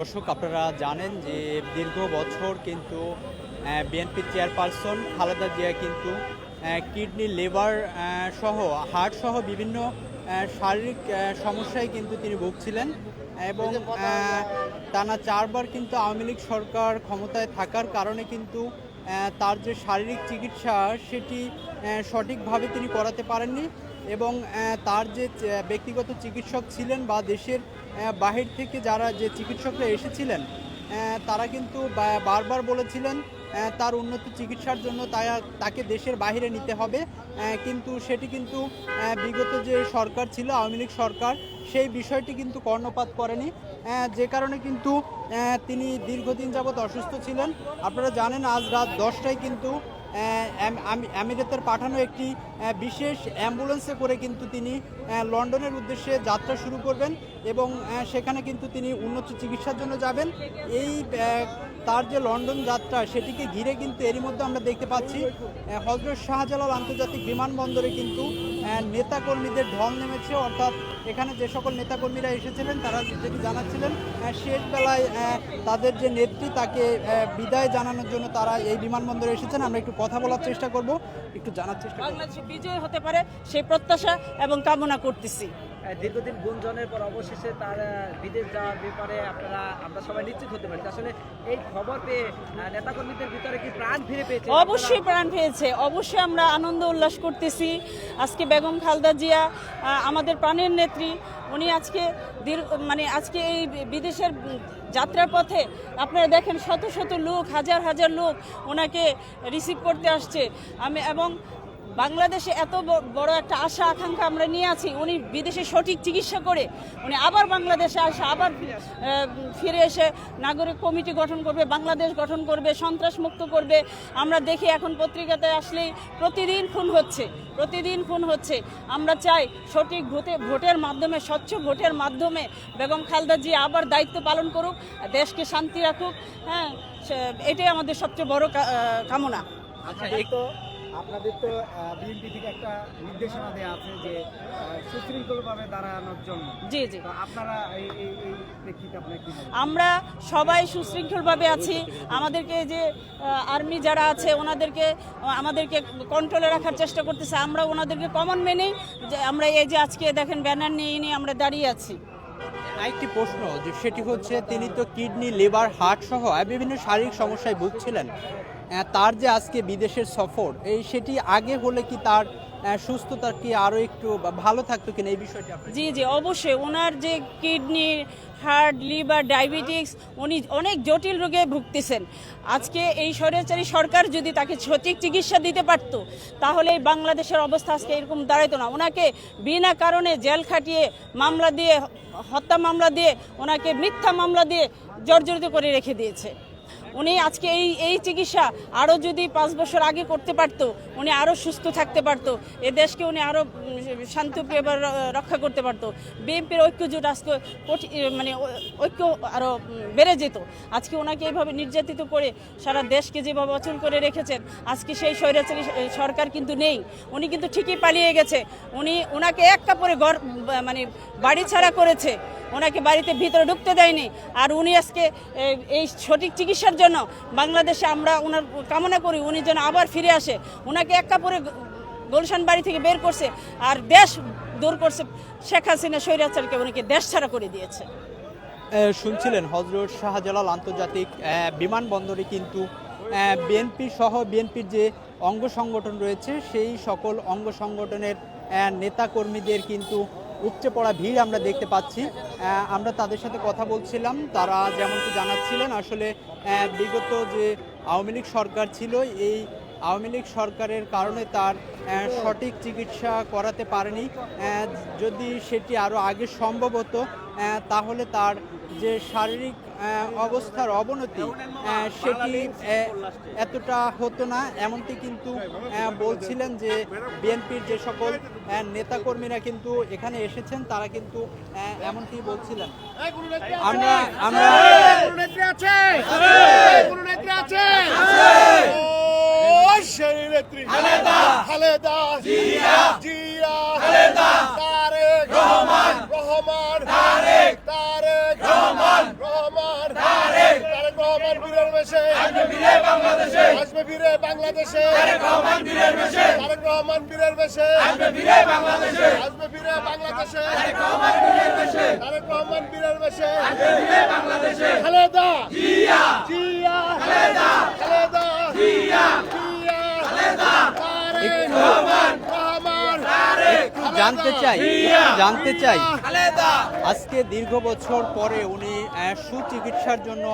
দর্শক, আপনারা জানেন যে দীর্ঘ বছর কিন্তু বিএনপি চেয়ারপারসন খালেদা জিয়া কিন্তু কিডনি, লিভার সহ হার্ট সহ বিভিন্ন শারীরিক সমস্যায় কিন্তু তিনি ভুগছিলেন এবং টানা 4বার কিন্তু আওয়ামী লীগ সরকার ক্ষমতায় থাকার কারণে কিন্তু তার যে শারীরিক চিকিৎসা সেটি সঠিকভাবে তিনি করাতে পারেননি এবং তার যে ব্যক্তিগত চিকিৎসক ছিলেন বা দেশের বাহির থেকে যারা যে চিকিৎসকরা এসেছিলেন তারা কিন্তু বারবার বলেছিলেন তার উন্নত চিকিৎসার জন্য তাকে দেশের বাইরে নিতে হবে, কিন্তু সেটি কিন্তু বিগত যে সরকার ছিল আওয়ামী লীগ সরকার সেই বিষয়টি কিন্তু কর্ণপাত করেনি, যে কারণে কিন্তু তিনি দীর্ঘদিন যাবৎ অসুস্থ ছিলেন। আপনারা জানেন আজ রাত 10টায় কিন্তু আমিরাতের পাঠানো একটি বিশেষ অ্যাম্বুলেন্সে করে কিন্তু তিনি লন্ডনের উদ্দেশ্যে যাত্রা শুরু করবেন এবং সেখানে কিন্তু তিনি উন্নত চিকিৎসার জন্য যাবেন। এই তার যে লন্ডন যাত্রা সেটিকে ঘিরে কিন্তু এরই মধ্যে আমরা দেখতে পাচ্ছি হযরত শাহজালাল আন্তর্জাতিক বিমানবন্দরে কিন্তু নেতাকর্মীদের ঢল নেমেছে, অর্থাৎ এখানে যে সকল নেতাকর্মীরা এসেছিলেন তারা যেটি জানাচ্ছিলেন শেষ বেলায় তাদের যে নেত্রী তাকে বিদায় জানানোর জন্য তারা এই বিমানবন্দরে এসেছেন। আমরা একটু কথা বলার চেষ্টা করব, একটু জানার চেষ্টা করব। বাংলাদেশে বিজয় হতে পারে সেই প্রত্যাশা এবং কামনা করতেছি। দীর্ঘদিন গুঞ্জনের পর অবশেষে তার বিদেশ যাওয়ার ব্যাপারে আমরা সবাই নিশ্চিত হতে পারি। আসলে এই খবর পেয়ে নেতাকর্মীদের ভিতরে কি প্রাণ ফিরে পেয়েছে? অবশ্যই প্রাণ পেয়েছে, অবশ্যই আমরা আনন্দ উল্লাস করতেছি। আজকে বেগম খালেদা জিয়া আমাদের প্রাণের নেত্রী, উনি আজকে আজকে এই বিদেশের যাত্রার পথে আপনারা দেখেন শত শত লোক, হাজার হাজার লোক ওনাকে রিসিভ করতে আসছে। এবং বাংলাদেশে এত বড় একটা আশা আকাঙ্ক্ষা আমরা নিয়ে আছি, উনি বিদেশে সঠিক চিকিৎসা করে উনি আবার বাংলাদেশে আসে, আবার ফিরে এসে নাগরিক কমিটি গঠন করবে, বাংলাদেশ গঠন করবে, সন্ত্রাস মুক্ত করবে। আমরা দেখি এখন পত্রিকাতে আসলেই প্রতিদিন খুন হচ্ছে। আমরা চাই সঠিক ভোটের মাধ্যমে, স্বচ্ছ ভোটের মাধ্যমে বেগম খালেদা জিয়া আবার দায়িত্ব পালন করুক, দেশকে শান্তি রাখুক। হ্যাঁ, এটাই আমাদের সবচেয়ে বড় কামনা। আপনাদের তো বিএনপি থেকে একটা নির্দেশনা দেওয়া আছে যে সুশৃঙ্খলভাবে দাঁড়ানোর জন্য। জি জি, আপনারা এই প্রেক্ষিতে আপনারা কি বলবেন? আমরা সবাই সুশৃঙ্খলভাবে আছি। আমাদেরকে যে আর্মি যারা আছে আমাদেরকে কন্ট্রোলে রাখার চেষ্টা করতেছে, আমরা ওনাদেরকে কমন মেনেই যে আমরা এই যে আজকে দেখেন ব্যানার নিয়ে আমরা দাঁড়িয়ে আছি। আরেকটি প্রশ্ন যে সেটি হচ্ছে তিনি তো কিডনি, লিভার, হার্ট সহ বিভিন্ন শারীরিক সমস্যায় ভুগছিলেন, তার যে আজকে বিদেশের সফর সেটি আগে হলে কি তার সুস্থতা কি আরও একটু ভালো থাকতো কিনা, এই বিষয়টি? জি জি, অবশ্যই। ওনার যে কিডনি, হার্ট, লিভার, ডায়াবেটিক্স, উনি অনেক জটিল রোগে ভুগতেছেন। আজকে এই স্বৈরাচারী সরকার যদি তাকে সঠিক চিকিৎসা দিতে পারত তাহলে এই বাংলাদেশের অবস্থা আজকে এরকম দাঁড়াইতো না। ওনাকে বিনা কারণে জেল খাটিয়ে, মামলা দিয়ে, হত্যা মামলা দিয়ে, ওনাকে মিথ্যা মামলা দিয়ে জর্জরিত করে রেখে দিয়েছে। উনি আজকে এই চিকিৎসা আরও যদি 5 বছর আগে করতে পারতো, উনি আরও সুস্থ থাকতে পারতো, এ দেশকে উনি আরও শান্তিপ্রিয় রক্ষা করতে পারতো। বিএনপির ঐক্যজোট আজকে ঐক্য আরও বেড়ে যেত। আজকে ওনাকে এইভাবে নির্যাতিত করে সারা দেশকে যেভাবে অচল করে রেখেছেন, আজকে সেই স্বৈরাচারী সরকার কিন্তু নেই। উনি কিন্তু ঠিকই পালিয়ে গেছে। ওনাকে এক কাপড়ে বাড়ি ছাড়া করেছে, ওনাকে বাড়িতে ভিতরে ঢুকতে দেয়নি। আর উনি আজকে এই সঠিক চিকিৎসার জন্য বাংলাদেশে আমরা ওনার কামনা করি উনি যেন আবার ফিরে আসে। ওনাকে এক কাপড়ে গুলশান বাড়ি থেকে বের করছে আর দেশ দূর করছে। শেখ হাসিনা স্বৈরাচারকে উনাকে দেশ ছাড়া করে দিয়েছে। শুনছিলেন হযরত শাহজালাল আন্তর্জাতিক বিমানবন্দরে কিন্তু বিএনপি সহ বিএনপির যে অঙ্গ সংগঠন রয়েছে সেই সকল অঙ্গ সংগঠনের নেতাকর্মীদের কিন্তু উপচে পড়া ভিড় আমরা দেখতে পাচ্ছি। আমরা তাদের সাথে কথা বলছিলাম, তারা যেমনটি জানাচ্ছিলেন আসলে বিগত যে আওয়ামী লীগ সরকার ছিল এই আওয়ামী লীগ সরকারের কারণে তার সঠিক চিকিৎসা করাতে পারেনি। যদি সেটি আরও আগে সম্ভব হতো তাহলে তার যে শারীরিক অবস্থার অবনতি সেটি এতটা হতো না, এমনটি কিন্তু বলছিলেন যে বিএনপির যে সকল নেতাকর্মীরা কিন্তু এখানে এসেছেন তারা কিন্তু এমনটি বলছিলেন। খালেদা জিয়া, তারেক রহমান, রহমান, তারেক রহমান, রহমান। আসবে ফিরে বাংলাদেশে, তারেক রহমান বীরের বেশে, তারেক রহমান বীরের বেশে, আসবে ফিরে বাংলাদেশে, আসবে ফিরে বাংলাদেশে, তারেক রহমান বীরের বেশে, তারেক রহমান বীরের বেশে, আসবে ফিরে বাংলাদেশে, খালেদা জিয়া, জিয়া খালেদা, খালেদা জিয়া, জিয়া খালেদা, তারেক রহমান, রহমান তারেক, জানতে চাই আজকে দীর্ঘ বছর পরে উনি সুচিকিৎসার জন্য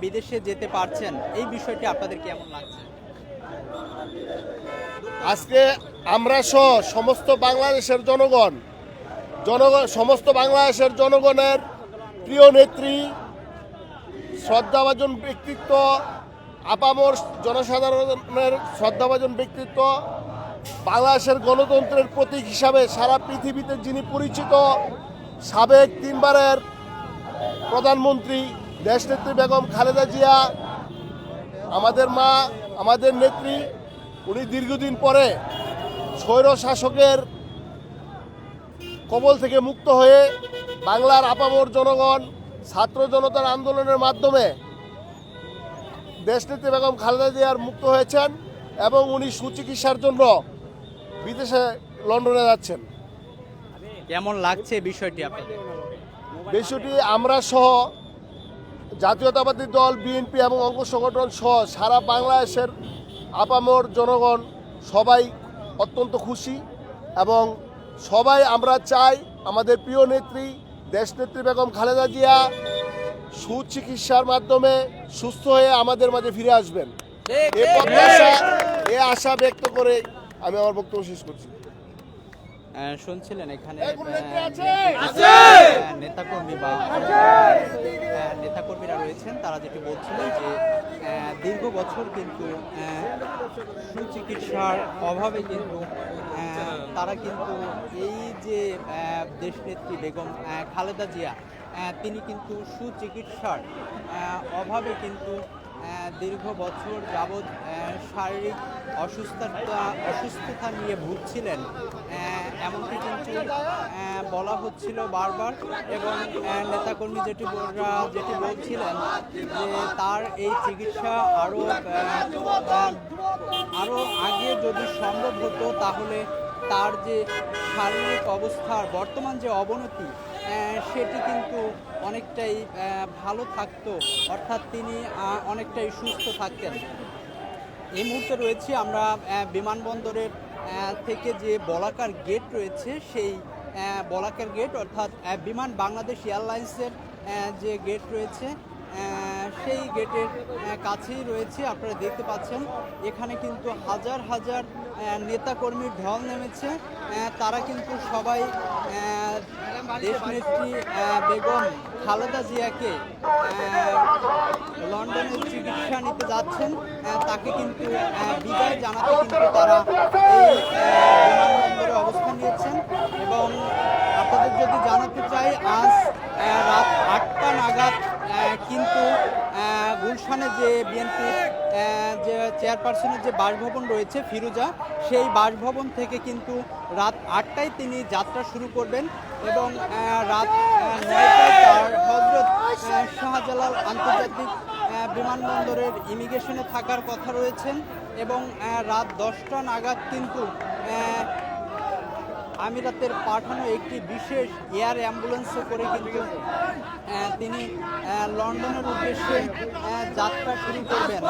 বিদেশে যেতে পারছেন, এই বিষয়টি আপনাদের কেমন লাগছে? আজকে আমরা সহ সমস্ত বাংলাদেশের জনগণ সমস্ত বাংলাদেশের জনগণের প্রিয় নেত্রী, শ্রদ্ধাভাজন ব্যক্তিত্ব, আপামর জনসাধারণের শ্রদ্ধাভাজন ব্যক্তিত্ব, বাংলাদেশের গণতন্ত্রের প্রতীক হিসাবে সারা পৃথিবীতে যিনি পরিচিত, সাবেক 3 বারের প্রধানমন্ত্রী দেশনেত্রী বেগম খালেদা জিয়া, আমাদের মা, আমাদের নেত্রী, উনি দীর্ঘদিন পরে স্বৈর শাসকের কবল থেকে মুক্ত হয়ে বাংলার আপামর জনগণ ছাত্র জনতার আন্দোলনের মাধ্যমে দেশনেত্রী বেগম খালেদা জিয়ার মুক্ত হয়েছেন এবং উনি সুচিকিৎসার জন্য বিদেশে লন্ডনে যাচ্ছেন। কেমন লাগছে বিষয়টি আপনাদের? বিষয়টি আমরা সহ জাতীয়তাবাদী দল বিএনপি এবং অঙ্গ সংগঠন সহ সারা বাংলাদেশের আপামর জনগণ সবাই অত্যন্ত খুশি এবং সবাই আমরা চাই আমাদের প্রিয় নেত্রী দেশনেত্রী বেগম খালেদা জিয়া সুচিকিৎসার মাধ্যমে সুস্থ হয়ে আমাদের মাঝে ফিরে আসবেন। এই আশা ব্যক্ত করে আমি আমার বক্তব্য শেষ করছি। শুনছিলেন এখানে আছে? নেতাকর্মীরা রয়েছেন, তারা যেটি বলছিলেন যে দীর্ঘ বছর কিন্তু সুচিকিৎসার অভাবে কিন্তু তারা কিন্তু এই যে দেশনেত্রী বেগম খালেদা জিয়া, তিনি কিন্তু সুচিকিৎসার অভাবে কিন্তু দীর্ঘ বছর যাবৎ শারীরিক অসুস্থতা নিয়ে ভুগছিলেন, এমনকি কিন্তু বলা হচ্ছিল বারবার। এবং নেতাকর্মী যেটি বলছিলেন যে তার এই চিকিৎসা আরও আগে যদি সম্ভব হতো, তাহলে তার যে শারীরিক অবস্থার বর্তমান যে অবনতি, সেটি কিন্তু অনেকটাই ভালো থাকতো, অর্থাৎ তিনি অনেকটাই সুস্থ থাকতেন। এই মুহূর্তে রয়েছে আমরা বিমানবন্দরের থেকে যে বলাকার গেট রয়েছে, সেই বলাকার গেট, অর্থাৎ বিমান বাংলাদেশ এয়ারলাইন্সের যে গেট রয়েছে, সেই গেটের কাছেই রয়েছে। আপনারা দেখতে পাচ্ছেন এখানে কিন্তু হাজার হাজার নেতাকর্মীর ঢল নেমেছে। তারা কিন্তু সবাই দেশনেত্রী বেগম খালেদা জিয়াকে লন্ডনের চিকিৎসা নিতে যাচ্ছেন, তাকে কিন্তু বিদায় জানাতে কিন্তু তারা এই বিমানবন্দরে অবস্থান নিয়েছেন। এবং আপনাদের যদি জানাতে চাই, আজ রাত 8টা নাগাদ কিন্তু গুলশানে যে বিএনপি যে চেয়ারপারসনের যে বাসভবন রয়েছে ফিরোজা, সেই বাসভবন থেকে কিন্তু রাত 8টায় তিনি যাত্রা শুরু করবেন এবং রাত 9টায় তার হজরত শাহজালাল আন্তর্জাতিক বিমানবন্দরের ইমিগ্রেশনে থাকার কথা রয়েছেন। এবং রাত 10টা নাগাদ কিন্তু আমিরাতের পাঠানো একটি বিশেষ এয়ার অ্যাম্বুলেন্সে করে কিন্তু তিনি লন্ডনের উদ্দেশ্যে যাত্রা শুরু করবেন।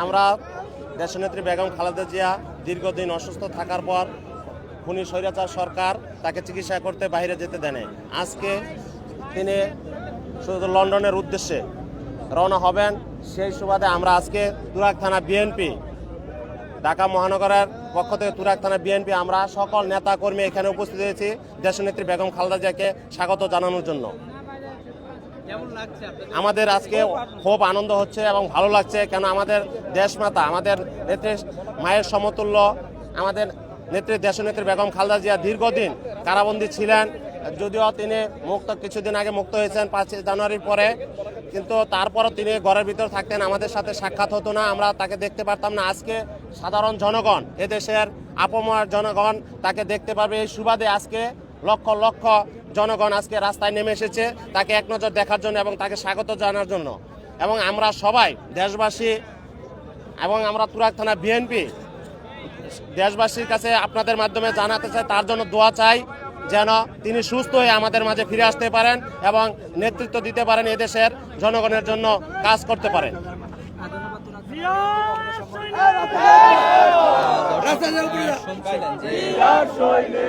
আমরা দেশনেত্রী বেগম খালেদা জিয়া দীর্ঘদিন অসুস্থ থাকার পর খুনি স্বৈরাচার সরকার তাকে চিকিৎসা করতে বাইরে যেতে দেয়। আজকে তিনি শুধু লন্ডনের উদ্দেশ্যে রওনা হবেন। সেই সুবাদে আমরা আজকে তুরাগ থানা বিএনপি, ঢাকা মহানগরের পক্ষ থেকে তুরাগ থানা বিএনপি আমরা সকল নেতা কর্মী এখানে উপস্থিত হয়েছি দেশনেত্রী বেগম খালেদা জিয়াকে স্বাগত জানানোর জন্য। আমাদের আজকে খুব আনন্দ হচ্ছে এবং ভালো লাগছে, কেন আমাদের দেশমাতা, আমাদের নেত্রী মায়ের সমতুল্য আমাদের নেত্রী দেশনেত্রী বেগম খালেদা জিয়া দীর্ঘদিন কারাবন্দী ছিলেন। যদিও তিনি কিছুদিন আগে মুক্ত হয়েছেন 5 জানুয়ারির পরে, কিন্তু তারপরও তিনি ঘরের ভিতর থাকতেন, আমাদের সাথে সাক্ষাৎ হতো না, আমরা তাকে দেখতে পারতাম না। আজকে সাধারণ জনগণ, এদেশের আপামর জনগণ তাকে দেখতে পারবে। এই সুবাদে আজকে লক্ষ লক্ষ জনগণ আজকে রাস্তায় নেমে এসেছে তাকে এক নজর দেখার জন্য এবং তাকে স্বাগত জানার জন্য। এবং আমরা সবাই দেশবাসী এবং আমরা তুরাগ থানা বিএনপি দেশবাসীর কাছে আপনাদের মাধ্যমে জানাতে চাই, তার জন্য দোয়া চাই যেন তিনি সুস্থ হয়ে আমাদের মাঝে ফিরে আসতে পারেন এবং নেতৃত্ব দিতে পারেন, এদেশের জনগণের জন্য কাজ করতে পারেন। শুনছিলেন যে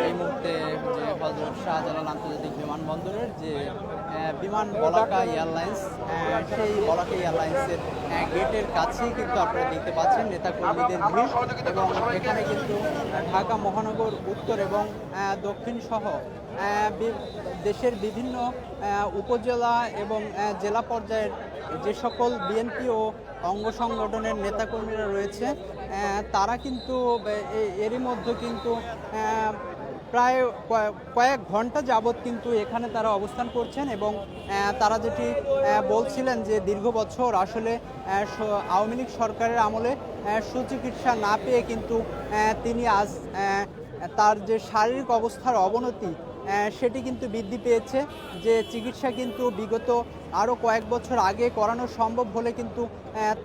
এই মুহূর্তে যে হযরত শাহজালাল আন্তর্জাতিক বিমানবন্দরের যে বিমান বলাকা এয়ারলাইন্স, সেই বলাকা এয়ারলাইন্সের গেটের কাছেই কিন্তু আপনারা দেখতে পাচ্ছেন নেতাকর্মীদের ভিড়। এবং এখানে কিন্তু ঢাকা মহানগর উত্তর এবং দক্ষিণ সহ দেশের বিভিন্ন উপজেলা এবং জেলা পর্যায়ের যে সকল বিএনপি ও অঙ্গ সংগঠনের নেতাকর্মীরা রয়েছে তারা কিন্তু এরই মধ্যে কিন্তু প্রায় কয়েক ঘন্টা যাবৎ কিন্তু এখানে তারা অবস্থান করছেন। এবং তারা যেটি বলছিলেন যে দীর্ঘ বছর আসলে আওয়ামী লীগ সরকারের আমলে সুচিকিৎসা না পেয়ে কিন্তু তিনি আজ তার যে শারীরিক অবস্থার অবনতি সেটি কিন্তু বৃদ্ধি পেয়েছে, যে চিকিৎসা কিন্তু বিগত আরও কয়েক বছর আগে করানো সম্ভব হলে কিন্তু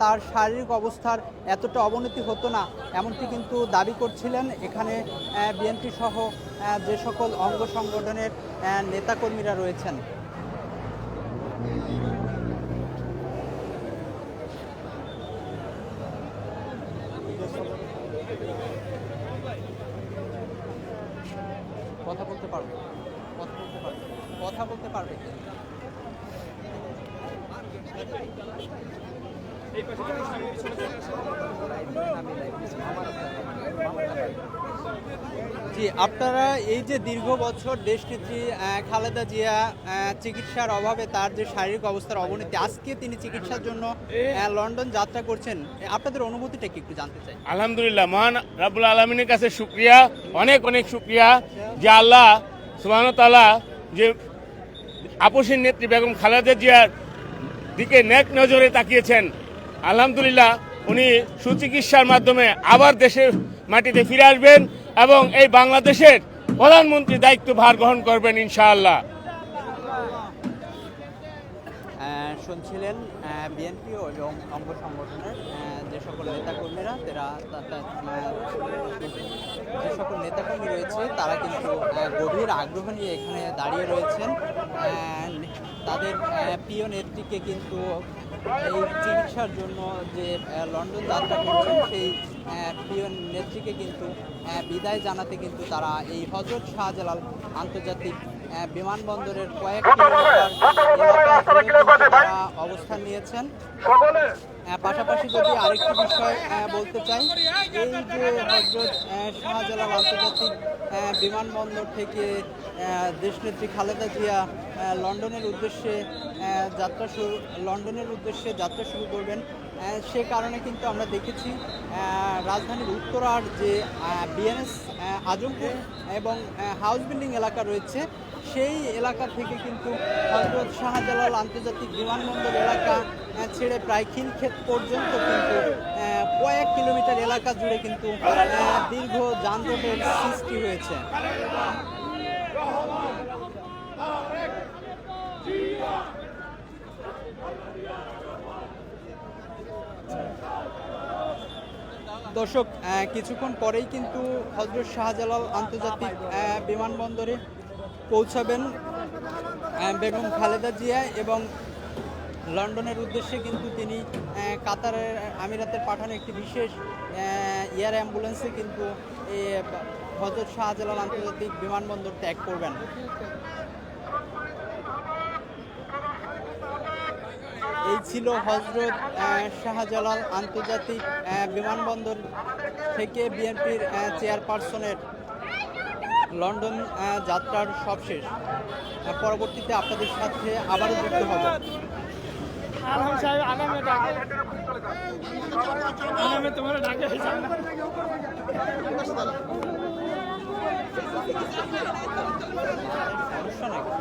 তার শারীরিক অবস্থার এতটা অবনতি হতো না, এমনটি কিন্তু দাবি করছিলেন এখানে বিএনপি সহ যে সকল অঙ্গ সংগঠনের নেতাকর্মীরা রয়েছেন। কথা বলতে পারবে, কথা বলতে পারবে। জি, আপনারা এই যে দীর্ঘ বছর দেশনেত্রী খালেদা জিয়া চিকিৎসার অভাবে তার যে শারীরিক অবস্থার অবনতি, আজকে তিনি চিকিৎসার জন্য লন্ডন যাত্রা করছেন, আপনাদের অনুভূতিটা কি একটু জানতে চাই। আলহামদুলিল্লাহ, মহান রাব্বুল আলামিনের কাছে শুকরিয়া, অনেক অনেক শুকরিয়া যে আল্লাহ সুবহানাহু ওয়া তাআলা যে আপসীর নেত্রী বেগম খালেদা জিয়ার দিকে নেক নজরে তাকিয়েছেন। আলহামদুলিল্লাহ, উনি সুচিকিৎসার মাধ্যমে আবার দেশের মাটিতে ফিরে আসবেন এবং এই বাংলাদেশের প্রধানমন্ত্রী দায়িত্ব ভার গ্রহণ করবেন ইনশাআল্লাহ। শুনছিলেন বিএনপি এবং অঙ্গ সংগঠনের যে সকল নেতাকর্মীরা, যে সকল নেতাকর্মী রয়েছে তারা কিন্তু গভীর আগ্রহ নিয়ে এখানে দাঁড়িয়ে রয়েছেন। তাদের প্রিয় নেত্রীকে কিন্তু এই চিকিৎসার জন্য যে লন্ডন যাত্রা করছেন সেই প্রিয় নেত্রীকে কিন্তু বিদায় জানাতে কিন্তু তারা এই হযরত শাহজালাল আন্তর্জাতিক বিমানবন্দরের কয়েক কিলোমিটার তারা অবস্থান নিয়েছেন। পাশাপাশি যদি আরেকটি বিষয় বলতে চাই, এই যে হযরত শাহজালাল আন্তর্জাতিক বিমানবন্দর থেকে দেশনেত্রী খালেদা জিয়া লন্ডনের উদ্দেশ্যে যাত্রা শুরু করবেন, সে কারণে কিন্তু আমরা দেখেছি রাজধানীর উত্তরার যে বিএনএস আজমপুর এবং হাউস বিল্ডিং এলাকা রয়েছে, সেই এলাকা থেকে কিন্তু হযরত শাহজালাল আন্তর্জাতিক বিমানবন্দর এলাকা ছেড়ে প্রায় খিলক্ষেত পর্যন্ত কিন্তু কয়েক কিলোমিটার এলাকা জুড়ে কিন্তু দীর্ঘ যানজটের সৃষ্টি হয়েছে। দর্শক, কিছুক্ষণ পরেই কিন্তু হযরত শাহজালাল আন্তর্জাতিক বিমানবন্দরে পৌঁছাবেন বেগম খালেদা জিয়া এবং লন্ডনের উদ্দেশ্যে কিন্তু তিনি কাতারের আমিরাতের পাঠানো একটি বিশেষ এয়ার অ্যাম্বুলেন্সে কিন্তু হযরত শাহজালাল আন্তর্জাতিক বিমানবন্দর ত্যাগ করবেন। এই ছিল হযরত শাহজালাল আন্তর্জাতিক বিমানবন্দর থেকে বিএনপির চেয়ারপারসনের লন্ডন যাত্রার সবশেষ। পরবর্তীতে আপনাদের সাথে আবারও যুক্ত হব। সমস্যা নাকি?